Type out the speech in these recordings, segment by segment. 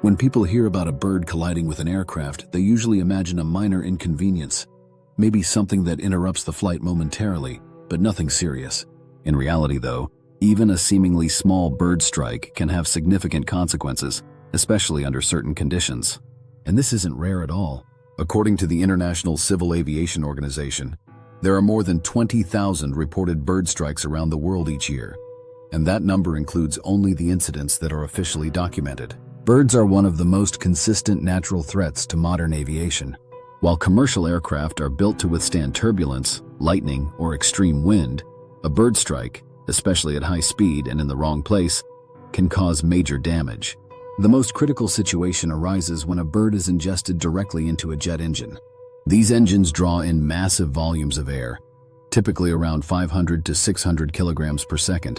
When people hear about a bird colliding with an aircraft, they usually imagine a minor inconvenience, maybe something that interrupts the flight momentarily, but nothing serious. In reality, though, even a seemingly small bird strike can have significant consequences, especially under certain conditions. And this isn't rare at all. According to the International Civil Aviation Organization, there are more than 20,000 reported bird strikes around the world each year, and that number includes only the incidents that are officially documented. Birds are one of the most consistent natural threats to modern aviation. While commercial aircraft are built to withstand turbulence, lightning, or extreme wind, a bird strike, especially at high speed and in the wrong place, can cause major damage. The most critical situation arises when a bird is ingested directly into a jet engine. These engines draw in massive volumes of air, typically around 500 to 600 kilograms per second.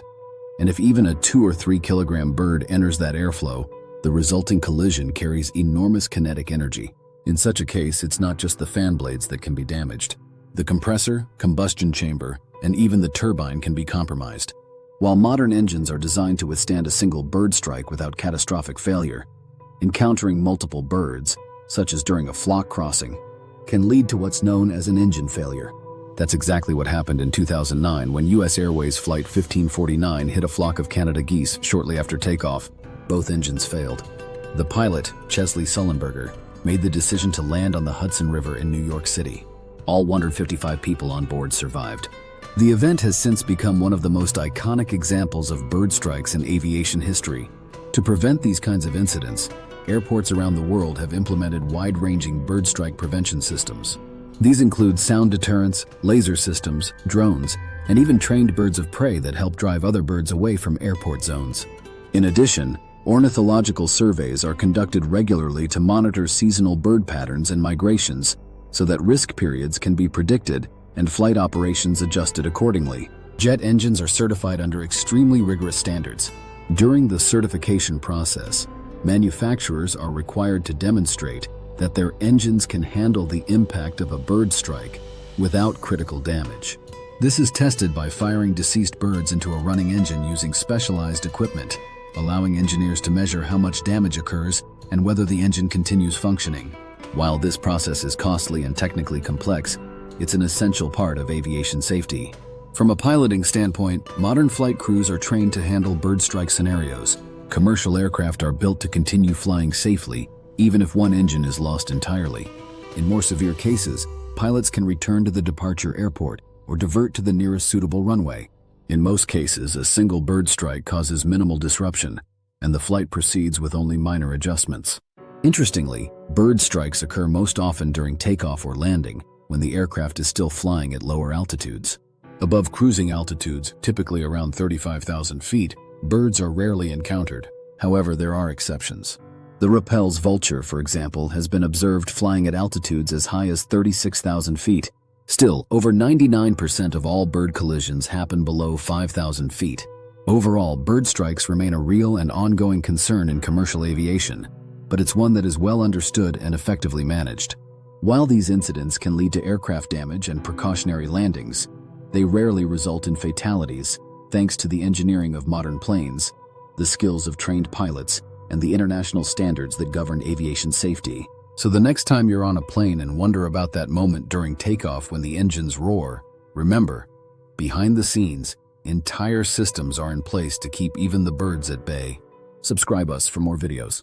And if even a 2 or 3 kilogram bird enters that airflow, the resulting collision carries enormous kinetic energy. In such a case, it's not just the fan blades that can be damaged. The compressor, combustion chamber, and even the turbine can be compromised. While modern engines are designed to withstand a single bird strike without catastrophic failure, encountering multiple birds, such as during a flock crossing, can lead to what's known as an engine failure. That's exactly what happened in 2009 when U.S. Airways Flight 1549 hit a flock of Canada geese shortly after takeoff. Both engines failed. The pilot, Chesley Sullenberger, made the decision to land on the Hudson River in New York City. All 155 people on board survived. The event has since become one of the most iconic examples of bird strikes in aviation history. To prevent these kinds of incidents, airports around the world have implemented wide-ranging bird strike prevention systems. These include sound deterrence, laser systems, drones, and even trained birds of prey that help drive other birds away from airport zones. In addition, ornithological surveys are conducted regularly to monitor seasonal bird patterns and migrations so that risk periods can be predicted and flight operations adjusted accordingly. Jet engines are certified under extremely rigorous standards. During the certification process, manufacturers are required to demonstrate that their engines can handle the impact of a bird strike without critical damage. This is tested by firing deceased birds into a running engine using specialized equipment, allowing engineers to measure how much damage occurs and whether the engine continues functioning. While this process is costly and technically complex, it's an essential part of aviation safety. From a piloting standpoint, modern flight crews are trained to handle bird strike scenarios. Commercial aircraft are built to continue flying safely, even if one engine is lost entirely. In more severe cases, pilots can return to the departure airport or divert to the nearest suitable runway. In most cases, a single bird strike causes minimal disruption, and the flight proceeds with only minor adjustments. Interestingly, bird strikes occur most often during takeoff or landing, when the aircraft is still flying at lower altitudes. Above cruising altitudes, typically around 35,000 feet, birds are rarely encountered. However, there are exceptions. The Rappel's vulture, for example, has been observed flying at altitudes as high as 36,000 feet. Still, over 99% of all bird collisions happen below 5,000 feet. Overall, bird strikes remain a real and ongoing concern in commercial aviation, but it's one that is well understood and effectively managed. While these incidents can lead to aircraft damage and precautionary landings, they rarely result in fatalities, thanks to the engineering of modern planes, the skills of trained pilots, and the international standards that govern aviation safety. So the next time you're on a plane and wonder about that moment during takeoff when the engines roar, remember, behind the scenes, entire systems are in place to keep even the birds at bay. Subscribe us for more videos.